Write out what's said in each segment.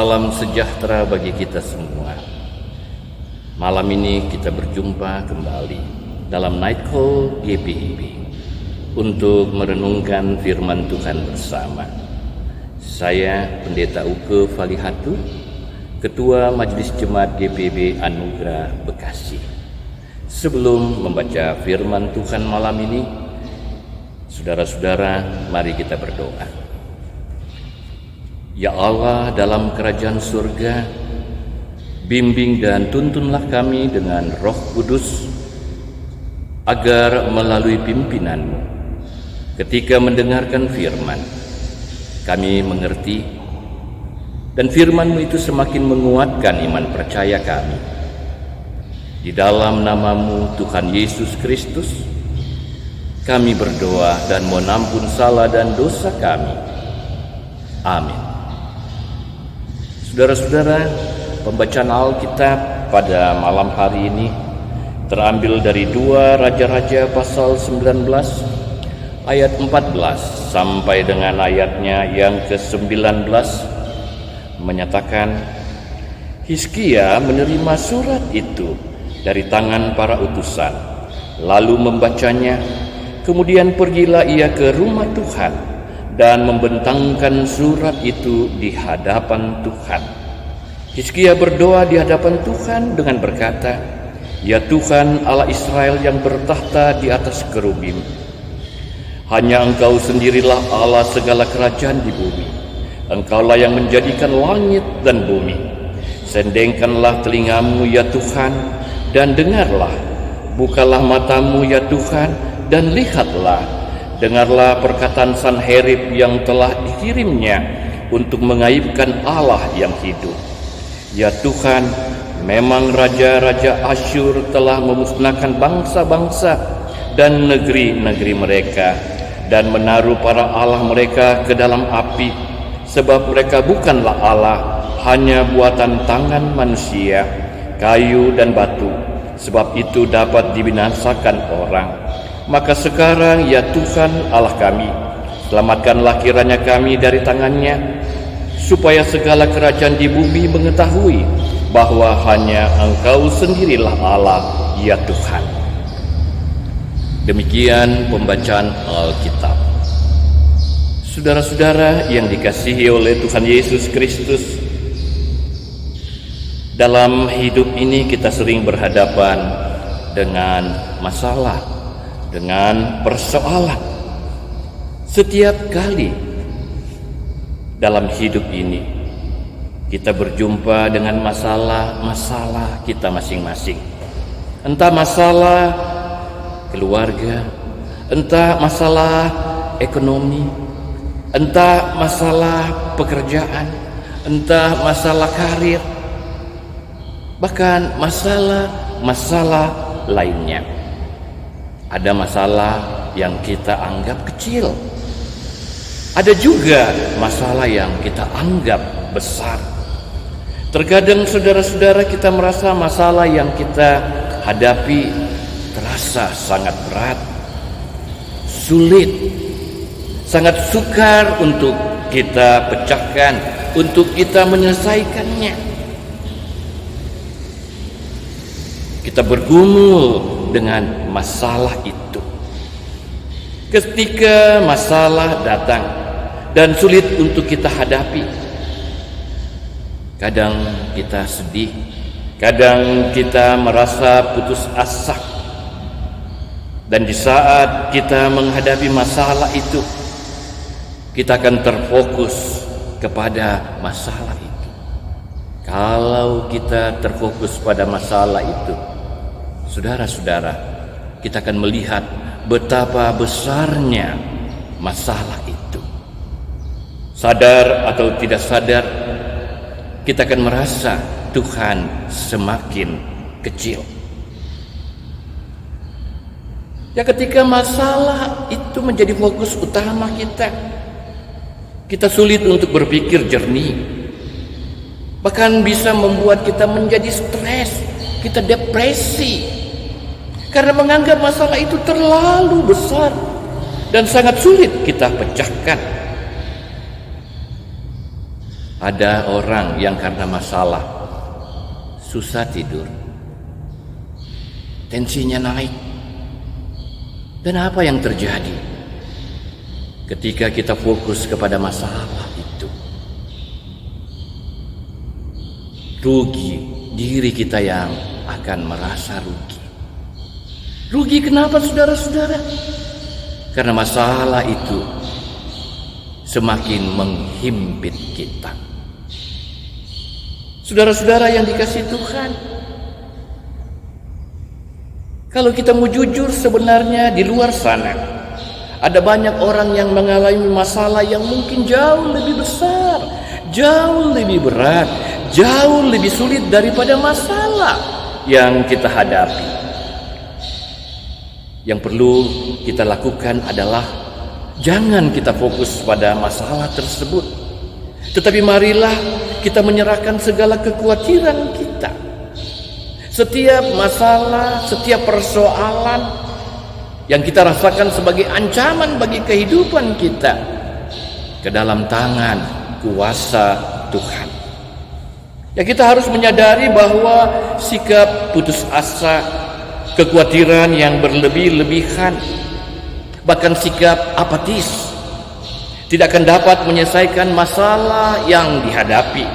Salam sejahtera bagi kita semua. Malam ini kita berjumpa kembali dalam Night Call GPIB untuk merenungkan firman Tuhan bersama. Saya Pendeta Uke Falihatu, Ketua Majelis Jemaat GPIB Anugerah Bekasi. Sebelum membaca firman Tuhan malam ini, saudara-saudara, mari kita berdoa. Ya Allah, dalam kerajaan surga, bimbing dan tuntunlah kami dengan Roh Kudus, agar melalui pimpinan-Mu, ketika mendengarkan firman, kami mengerti, dan firman-Mu itu semakin menguatkan iman percaya kami. Di dalam nama-Mu, Tuhan Yesus Kristus, kami berdoa dan mohon ampun salah dan dosa kami. Amin. Saudara-saudara, pembacaan Alkitab pada malam hari ini terambil dari 2 Raja-Raja pasal 19 ayat 14 sampai dengan ayatnya yang ke-19 menyatakan, Hizkia menerima surat itu dari tangan para utusan, lalu membacanya. Kemudian pergilah ia ke rumah Tuhan dan membentangkan surat itu di hadapan Tuhan. Hizkia berdoa di hadapan Tuhan dengan berkata, Ya Tuhan Allah Israel yang bertahta di atas kerubim, hanya Engkau sendirilah Allah segala kerajaan di bumi. Engkaulah yang menjadikan langit dan bumi. Sendengkanlah telingamu ya Tuhan, dan dengarlah. Bukalah matamu ya Tuhan, dan lihatlah. Dengarlah perkataan Sanherib yang telah dikirimnya untuk mengaibkan Allah yang hidup. Ya Tuhan, memang raja-raja Asyur telah memusnahkan bangsa-bangsa dan negeri-negeri mereka, dan menaruh para Allah mereka ke dalam api, sebab mereka bukanlah Allah, hanya buatan tangan manusia, kayu dan batu, sebab itu dapat dibinasakan orang. Maka sekarang ya Tuhan Allah kami, selamatkanlah kiranya kami dari tangannya, supaya segala kerajaan di bumi mengetahui bahwa hanya Engkau sendirilah Allah, ya Tuhan. Demikian pembacaan Alkitab. Saudara-saudara yang dikasihi oleh Tuhan Yesus Kristus, dalam hidup ini kita sering berhadapan dengan masalah, dengan persoalan. Setiap kali dalam hidup ini kita berjumpa dengan masalah-masalah kita masing-masing. Entah masalah keluarga, entah masalah ekonomi, entah masalah pekerjaan, entah masalah karir, bahkan masalah-masalah lainnya. Ada masalah yang kita anggap kecil, ada juga masalah yang kita anggap besar. Terkadang saudara-saudara kita merasa masalah yang kita hadapi terasa sangat berat, sulit, sangat sukar untuk kita pecahkan, untuk kita menyelesaikannya. Kita bergumul dengan masalah itu. Ketika masalah datang dan sulit untuk kita hadapi, kadang kita sedih, kadang kita merasa putus asa. Dan di saat kita menghadapi masalah itu, kita akan terfokus kepada masalah itu. Kalau kita terfokus pada masalah itu, saudara-saudara, kita akan melihat betapa besarnya masalah itu. Sadar atau tidak sadar, kita akan merasa Tuhan semakin kecil. Ya, ketika masalah itu menjadi fokus utama kita sulit untuk berpikir jernih. Bahkan bisa membuat kita menjadi stres, kita depresi. Karena menganggap masalah itu terlalu besar dan sangat sulit kita pecahkan. Ada orang yang karena masalah susah tidur, tensinya naik. Dan apa yang terjadi ketika kita fokus kepada masalah itu? Rugi diri kita yang akan merasa rugi. Rugi kenapa, saudara-saudara? Karena masalah itu semakin menghimpit kita. Saudara-saudara yang dikasihi Tuhan, kalau kita mau jujur, sebenarnya di luar sana ada banyak orang yang mengalami masalah yang mungkin jauh lebih besar, jauh lebih berat, jauh lebih sulit daripada masalah yang kita hadapi. Yang perlu kita lakukan adalah jangan kita fokus pada masalah tersebut, tetapi marilah kita menyerahkan segala kekhawatiran kita. Setiap masalah, setiap persoalan yang kita rasakan sebagai ancaman bagi kehidupan kita ke dalam tangan kuasa Tuhan. Ya, kita harus menyadari bahwa sikap putus asa, kekhawatiran yang berlebih-lebihan, bahkan sikap apatis tidak akan dapat menyelesaikan masalah yang dihadapi.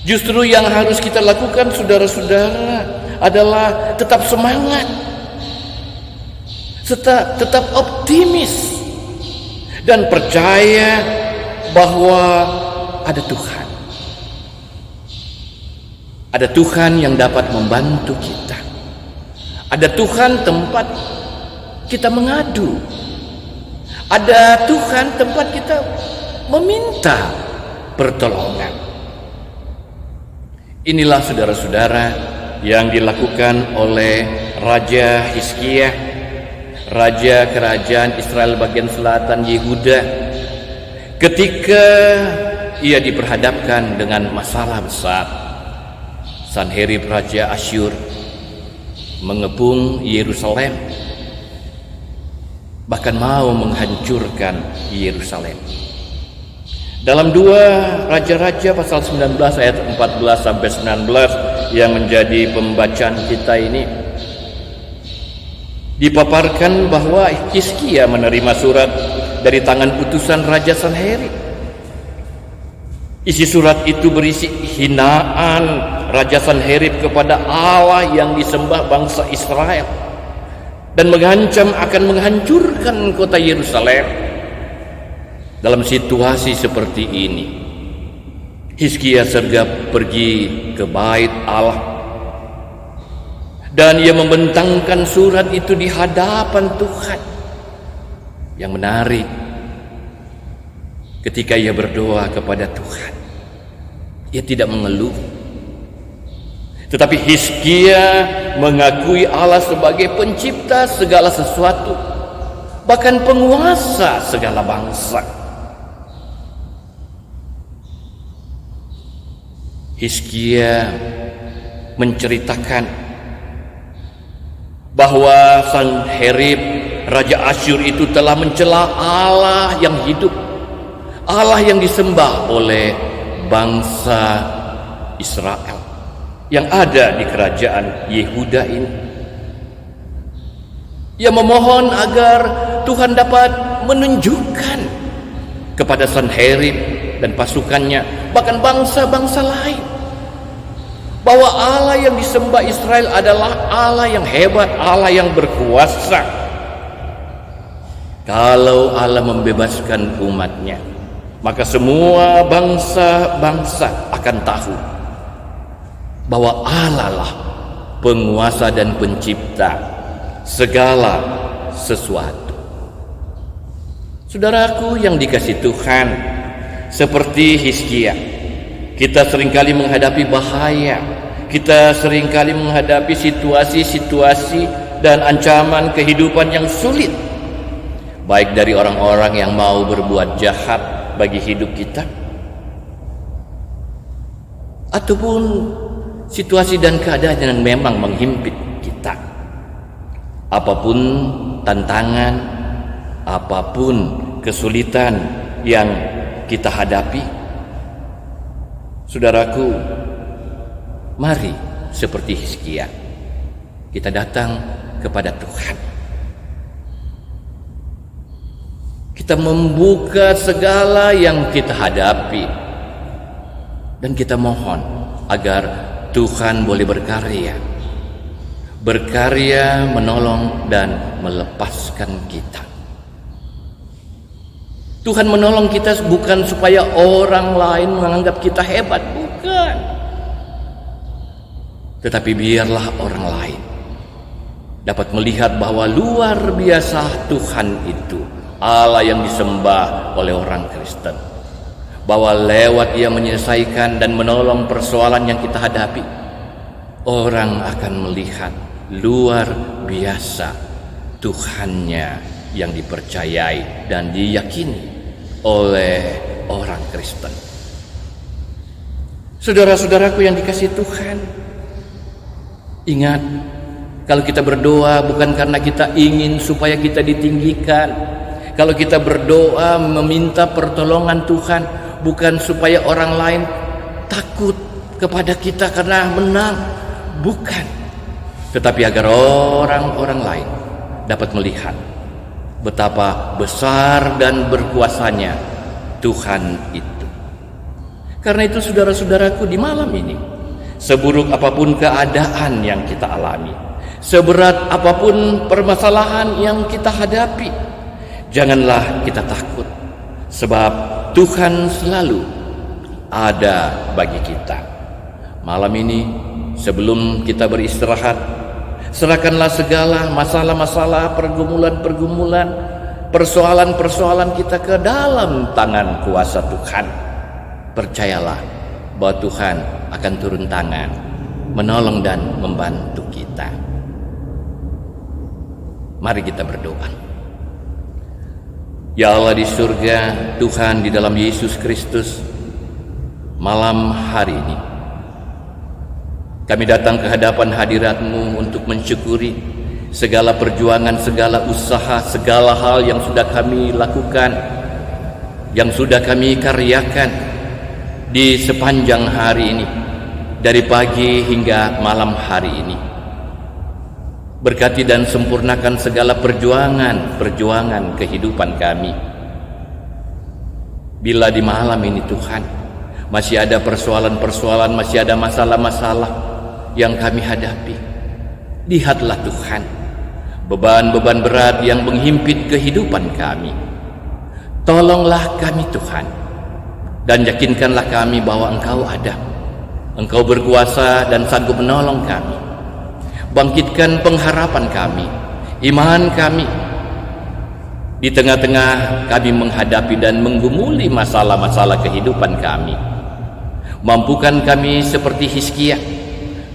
Justru yang harus kita lakukan, saudara-saudara, adalah tetap semangat, tetap optimis, dan percaya bahwa ada Tuhan. Ada Tuhan yang dapat membantu kita. Ada Tuhan tempat kita mengadu. Ada Tuhan tempat kita meminta pertolongan. Inilah saudara-saudara yang dilakukan oleh Raja Hizkia, raja kerajaan Israel bagian selatan Yehuda, ketika ia diperhadapkan dengan masalah besar. Sanherib Raja Asyur mengepung Yerusalem, bahkan mau menghancurkan Yerusalem. Dalam 2 Raja-Raja pasal 19 ayat 14 sampai 19 yang menjadi pembacaan kita ini, dipaparkan bahwa Hizkia menerima surat dari tangan utusan Raja Sanherib. Isi surat itu berisi hinaan Raja Sanherib kepada Allah yang disembah bangsa Israel dan mengancam akan menghancurkan kota Yerusalem. Dalam situasi seperti ini, Hizkia sergap pergi ke bait Allah dan ia membentangkan surat itu di hadapan Tuhan. Yang menarik, ketika ia berdoa kepada Tuhan, ia tidak mengeluh, tetapi Hizkia mengakui Allah sebagai pencipta segala sesuatu, bahkan penguasa segala bangsa. Hizkia menceritakan bahwa Sanherib Raja Asyur itu telah mencela Allah yang hidup, Allah yang disembah oleh bangsa Israel yang ada di kerajaan Yehuda ini. Ia memohon agar Tuhan dapat menunjukkan kepada Sanherib dan pasukannya, bahkan bangsa-bangsa lain, bahwa Allah yang disembah Israel adalah Allah yang hebat, Allah yang berkuasa. Kalau Allah membebaskan umatnya, maka semua bangsa-bangsa akan tahu bahwa Allah lah penguasa dan pencipta segala sesuatu. Saudaraku yang dikasihi Tuhan, seperti Hizkia, kita seringkali menghadapi bahaya, kita seringkali menghadapi situasi-situasi dan ancaman kehidupan yang sulit, baik dari orang-orang yang mau berbuat jahat bagi hidup kita, ataupun situasi dan keadaan yang memang menghimpit kita. Apapun tantangan, apapun kesulitan yang kita hadapi, Saudaraku, mari seperti Hizkia kita datang kepada Tuhan. Kita membuka segala yang kita hadapi dan kita mohon agar Tuhan boleh berkarya menolong dan melepaskan kita. Tuhan menolong kita bukan supaya orang lain menganggap kita hebat, bukan. Tetapi biarlah orang lain dapat melihat bahwa luar biasa Tuhan itu, Allah yang disembah oleh orang Kristen. Bahwa lewat Ia menyelesaikan dan menolong persoalan yang kita hadapi, orang akan melihat luar biasa Tuhannya yang dipercayai dan diyakini oleh orang Kristen. Saudara-saudaraku yang dikasihi Tuhan, ingat, kalau kita berdoa bukan karena kita ingin supaya kita ditinggikan. Kalau kita berdoa meminta pertolongan Tuhan bukan supaya orang lain takut kepada kita karena menang, bukan. Tetapi agar orang-orang lain dapat melihat betapa besar dan berkuasanya Tuhan itu. Karena itu saudara-saudaraku, di malam ini, seburuk apapun keadaan yang kita alami, seberat apapun permasalahan yang kita hadapi, janganlah kita takut, sebab Tuhan selalu ada bagi kita. Malam ini sebelum kita beristirahat, serahkanlah segala masalah-masalah, pergumulan-pergumulan, persoalan-persoalan kita ke dalam tangan kuasa Tuhan. Percayalah bahwa Tuhan akan turun tangan, menolong dan membantu kita. Mari kita berdoa. Ya Allah di surga, Tuhan di dalam Yesus Kristus, malam hari ini kami datang ke hadapan hadirat-Mu untuk mensyukuri segala perjuangan, segala usaha, segala hal yang sudah kami lakukan, yang sudah kami karyakan di sepanjang hari ini, dari pagi hingga malam hari ini. Berkati dan sempurnakan segala perjuangan kehidupan kami. Bila di malam ini Tuhan masih ada persoalan-persoalan, masih ada masalah-masalah yang kami hadapi, lihatlah Tuhan beban-beban berat yang menghimpit kehidupan kami. Tolonglah kami Tuhan, dan yakinkanlah kami bahwa Engkau ada, Engkau berkuasa dan sanggup menolong kami. Bangkitkan pengharapan kami, iman kami di tengah-tengah kami menghadapi dan menggumuli masalah-masalah kehidupan kami. Mampukan kami seperti Hizkia,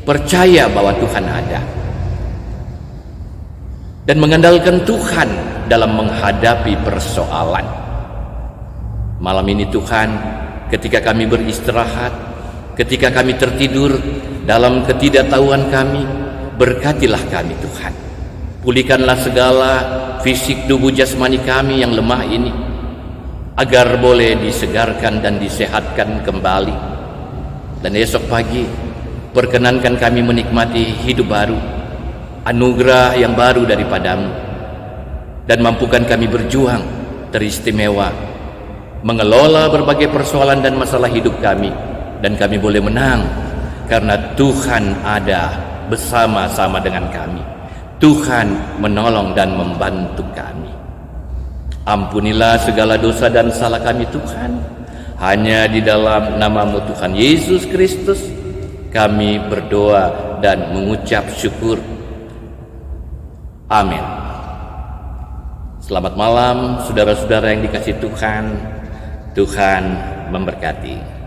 percaya bahwa Tuhan ada dan mengandalkan Tuhan dalam menghadapi persoalan. Malam ini Tuhan, ketika kami beristirahat, ketika kami tertidur dalam ketidaktahuan kami, berkatilah kami Tuhan. Pulihkanlah segala fisik tubuh jasmani kami yang lemah ini, agar boleh disegarkan dan disehatkan kembali. Dan esok pagi perkenankan kami menikmati hidup baru, anugerah yang baru daripada-Mu, dan mampukan kami berjuang teristimewa, mengelola berbagai persoalan dan masalah hidup kami, dan kami boleh menang karena Tuhan ada bersama-sama dengan kami. Tuhan menolong dan membantu kami. Ampunilah segala dosa dan salah kami Tuhan. Hanya di dalam nama-Mu Tuhan Yesus Kristus kami berdoa dan mengucap syukur. Amin. Selamat malam saudara-saudara yang dikasihi Tuhan. Tuhan memberkati.